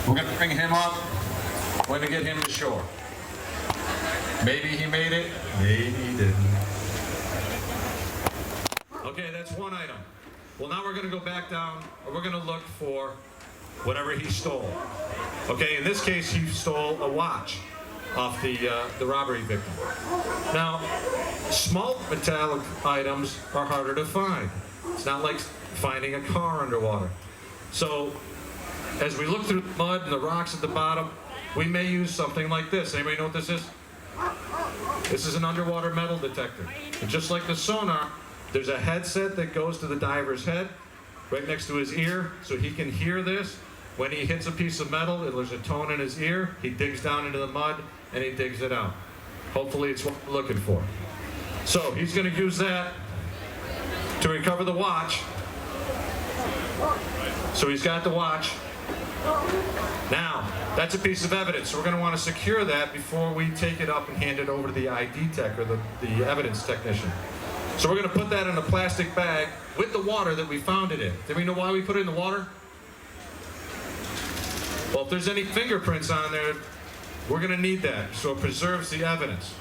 We're going to bring him up. We're going to get him to shore. Maybe he made it, maybe he didn't. Okay, that's one item. Well, now we're going to go back down, and we're going to look for whatever he stole. Okay, in this case, he stole a watch off the robbery victim. Now, small metallic items are harder to find. It's not like finding a car underwater. So, as we look through the mud and the rocks at the bottom, we may use something like this. Anybody know what this is? This is an underwater metal detector. And just like the sonar, there's a headset that goes to the diver's head, right next to his ear, so he can hear this. When he hits a piece of metal, there's a tone in his ear, he digs down into the mud, and he digs it out. Hopefully it's what we're looking for. So he's going to use that to recover the watch. So he's got the watch. Now, that's a piece of evidence. So we're going to want to secure that before we take it up and hand it over to the ID tech, or the evidence technician. So we're going to put that in a plastic bag with the water that we found it in. Did we know why we put it in the water? Well, if there's any fingerprints on there, we're going to need that, so it preserves the evidence.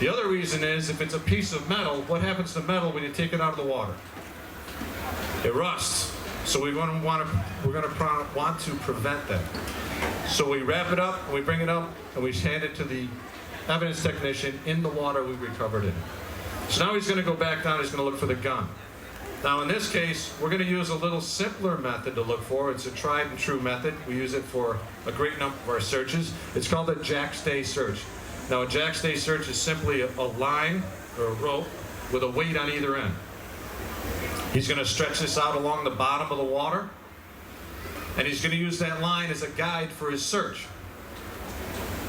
The other reason is, if it's a piece of metal, what happens to metal when you take it out of the water? It rusts. So we're going to want to prevent that. So we wrap it up, and we bring it up, and we hand it to the evidence technician in the water we recovered it in. So now he's going to go back down, he's going to look for the gun. Now in this case, we're going to use a little simpler method to look for. It's a tried and true method. We use it for a great number of our searches. It's called a jack-stay search. Now a jack-stay search is simply a line or a rope with a weight on either end. He's going to stretch this out along the bottom of the water, and he's going to use that line as a guide for his search.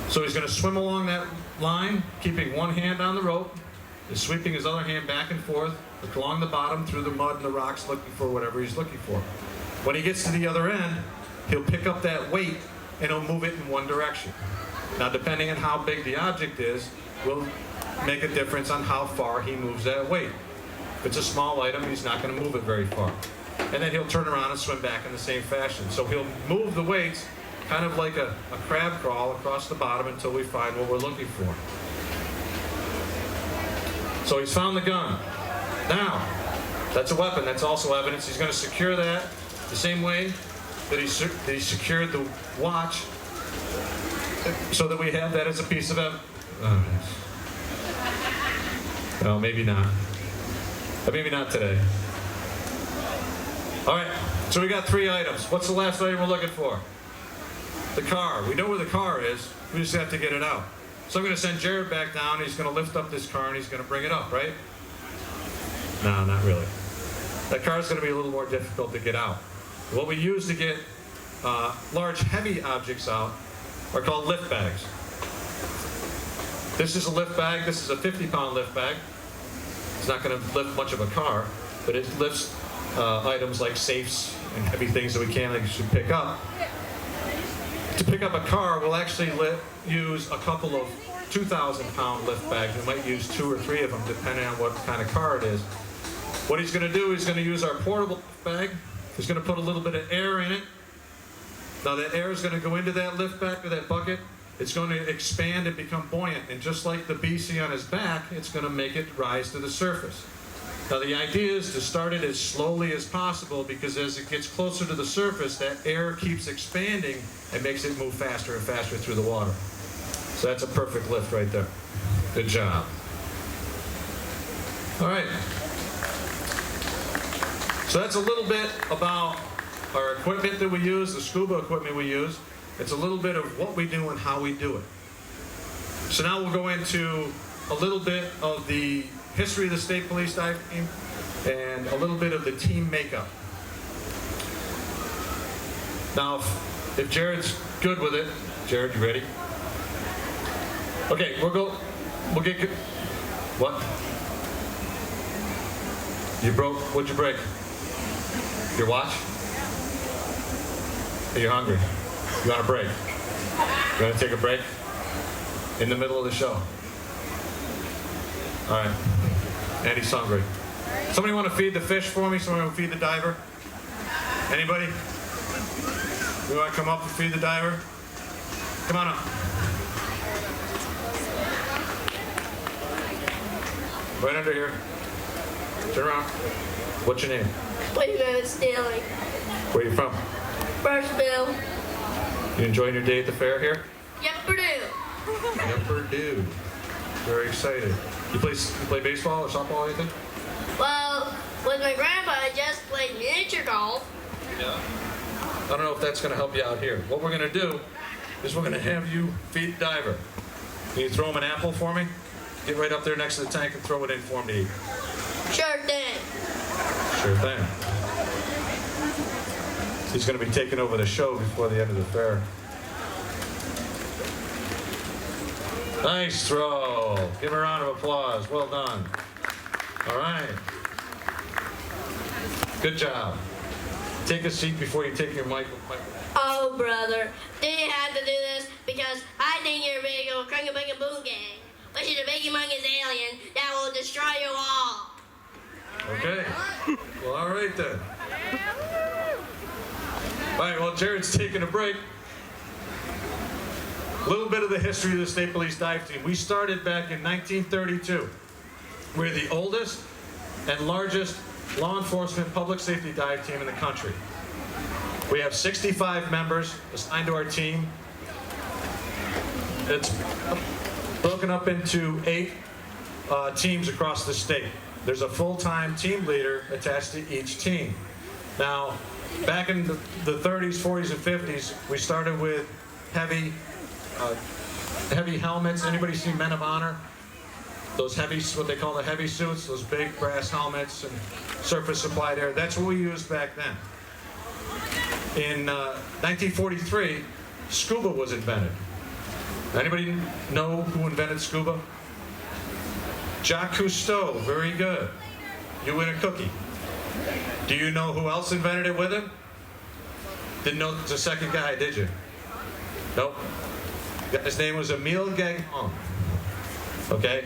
So he's going to swim along that line, keeping one hand on the rope, and sweeping his other hand back and forth along the bottom through the mud and the rocks, looking for whatever he's looking for. When he gets to the other end, he'll pick up that weight and he'll move it in one direction. Now, depending on how big the object is, will make a difference on how far he moves that weight. If it's a small item, he's not going to move it very far. And then he'll turn around and swim back in the same fashion. So he'll move the weights kind of like a crab crawl across the bottom until we find what we're looking for. So he's found the gun. Now, that's a weapon. That's also evidence. He's going to secure that the same way that he secured the watch, so that we have that as a piece of evidence. No, maybe not. Maybe not today. All right, so we got 3 items. What's the last item we're looking for? The car. We know where the car is. We just have to get it out. So I'm going to send Jared back down. He's going to lift up this car and he's going to bring it up, right? No, not really. That car is going to be a little more difficult to get out. What we use to get large, heavy objects out are called lift bags. This is a lift bag. This is a 50-pound lift bag. It's not going to lift much of a car, but it lifts items like safes and heavy things that we can't actually pick up. To pick up a car, we'll actually use a couple of 2,000-pound lift bags. We might use 2 or 3 of them, depending on what kind of car it is. What he's going to do is going to use our portable lift bag. He's going to put a little bit of air in it. Now that air is going to go into that lift bag or that bucket. It's going to expand and become buoyant. And just like the BC on his back, it's going to make it rise to the surface. Now the idea is to start it as slowly as possible, because as it gets closer to the surface, that air keeps expanding and makes it move faster and faster through the water. So that's a perfect lift right there. Good job. All right. So that's a little bit about our equipment that we use, the scuba equipment we use. It's a little bit of what we do and how we do it. So now we'll go into a little bit of the history of the State Police Dive Team and a little bit of the team makeup. Now, if Jared's good with it, Jared, you ready? Okay, we'll get good. What? You broke, what'd you break? Your watch? Are you hungry? You want a break? You want to take a break? In the middle of the show. All right. Andy's hungry. Somebody want to feed the fish for me? Somebody want to feed the diver? Anybody? You want to come up and feed the diver? Come on up. Right under here. Turn around. What's your name? Wait a minute, stealing. Where are you from? Birchville. You enjoying your day at the fair here? Yep, Purdue. Yep, Purdue. Very excited. You play baseball or softball or anything? Well, with my grandpa, I just played miniature golf. Yeah. I don't know if that's going to help you out here. What we're going to do is we're going to have you feed the diver. Can you throw him an apple for me? Get right up there next to the tank and throw it in for him to eat. Sure thing. Sure thing. He's going to be taking over the show before the end of the fair. Nice throw. Give him a round of applause. Well done. All right. Good job. Take a seat before you take your mic. Oh, brother. Do you have to do this? Because I think you're a big old crunk-a-bing-a-boom gang, which is a big humongous alien that will destroy you all. Okay. Well, all right then. All right, well, Jared's taking a break. A little bit of the history of the State Police Dive Team. We started back in 1932. We're the oldest and largest law enforcement public safety dive team in the country. We have 65 members assigned to our team. It's broken up into 8 teams across the state. There's a full-time team leader attached to each team. Now, back in the 30s, 40s, and 50s, we started with heavy helmets. Anybody see Men of Honor? Those heavy, what they call the heavy suits, those big brass helmets and surface supplied air. That's what we used back then. In 1943, SCUBA was invented. Anybody know who invented SCUBA? Jacques Cousteau. Very good. You win a cookie. Do you know who else invented it with him? Didn't know the second guy, did you? Nope. His name was Emile Gagnon. Okay?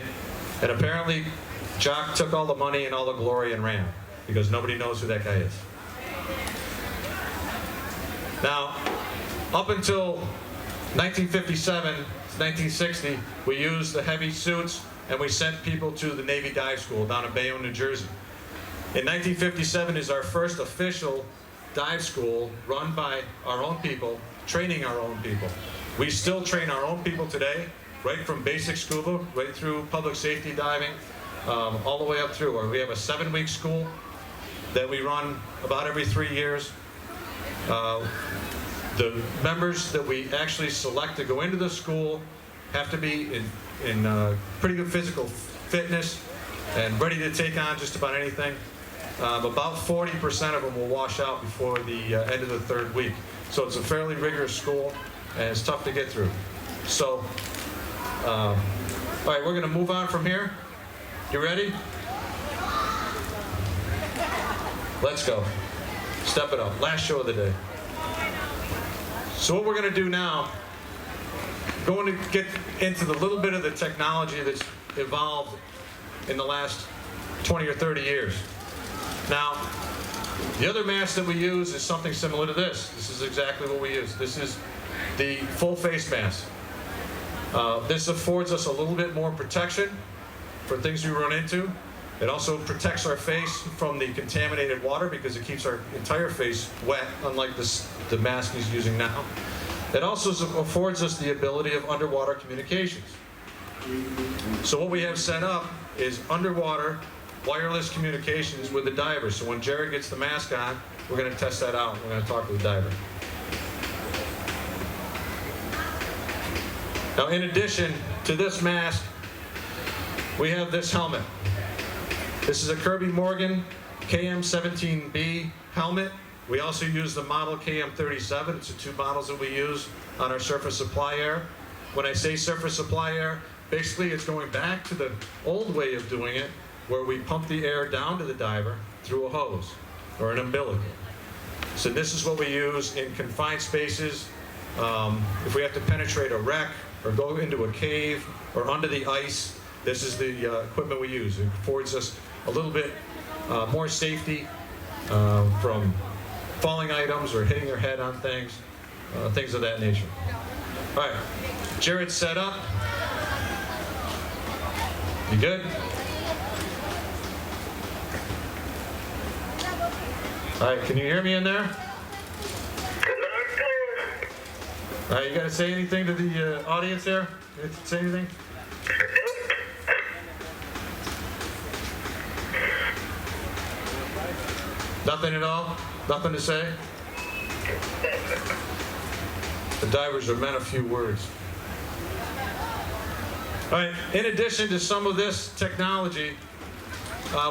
And apparently, Jacques took all the money and all the glory and ran, because nobody knows who that guy is. Now, up until 1957, 1960, we used the heavy suits and we sent people to the Navy Dive School down in Bayonne, New Jersey. In 1957 is our first official dive school run by our own people, training our own people. We still train our own people today, right from basic scuba, right through public safety diving, all the way up through. We have a 7-week school that we run about every 3 years. The members that we actually select to go into the school have to be in pretty good physical fitness and ready to take on just about anything. About 40% of them will wash out before the end of the 3rd week. So it's a fairly rigorous school, and it's tough to get through. So, all right, we're going to move on from here. You ready? Let's go. Step it up. Last show of the day. So what we're going to do now, going to get into the little bit of the technology that's evolved in the last 20 or 30 years. Now, the other mask that we use is something similar to this. This is exactly what we use. This is the full face mask. This affords us a little bit more protection for things we run into. It also protects our face from the contaminated water because it keeps our entire face wet, unlike the mask he's using now. It also affords us the ability of underwater communications. So what we have set up is underwater wireless communications with the diver. So when Jared gets the mask on, we're going to test that out. We're going to talk to the diver. Now, in addition to this mask, we have this helmet. This is a Kirby Morgan KM17B helmet. We also use the model KM37. It's the 2 models that we use on our surface supply air. When I say surface supply air, basically it's going back to the old way of doing it, where we pump the air down to the diver through a hose or an umbilical. So this is what we use in confined spaces. If we have to penetrate a wreck or go into a cave or under the ice, this is the equipment we use. It affords us a little bit more safety from falling items or hitting their head on things. things of that nature. All right, Jared's set up. You good? All right, can you hear me in there? All right, you got to say anything to the audience there? You have to say anything? Nothing at all? Nothing to say? The divers are men of few words. All right, in addition to some of this technology,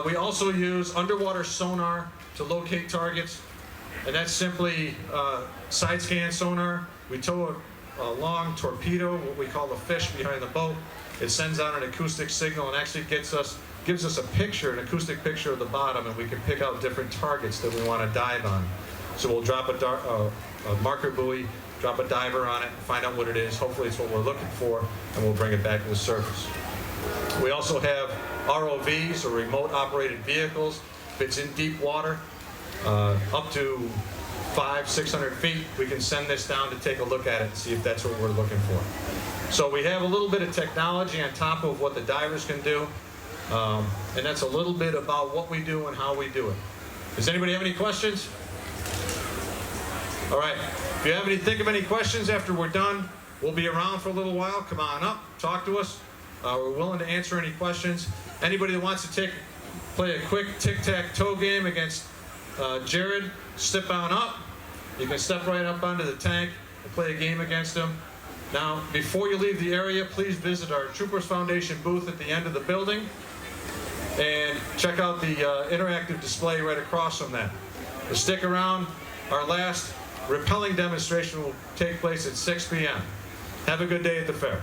we also use underwater sonar to locate targets, and that's simply side scan sonar. We tow a long torpedo, what we call the fish, behind the boat. It sends out an acoustic signal and actually gives us a picture, an acoustic picture of the bottom, and we can pick out different targets that we want to dive on. So we'll drop a marker buoy, drop a diver on it, find out what it is. Hopefully it's what we're looking for, and we'll bring it back to the surface. We also have ROVs, or remote operated vehicles. If it's in deep water, up to 500-600 feet, we can send this down to take a look at it and see if that's what we're looking for. So we have a little bit of technology on top of what the divers can do, and that's a little bit about what we do and how we do it. Does anybody have any questions? All right, if you think of any questions after we're done, we'll be around for a little while. Come on up, talk to us. We're willing to answer any questions. Anybody that wants to play a quick tic-tac-toe game against Jared, step on up. You can step right up onto the tank and play a game against him. Now, before you leave the area, please visit our Troopers Foundation booth at the end of the building and check out the interactive display right across from that. So stick around. Our last rappelling demonstration will take place at 6 p.m. Have a good day at the fair.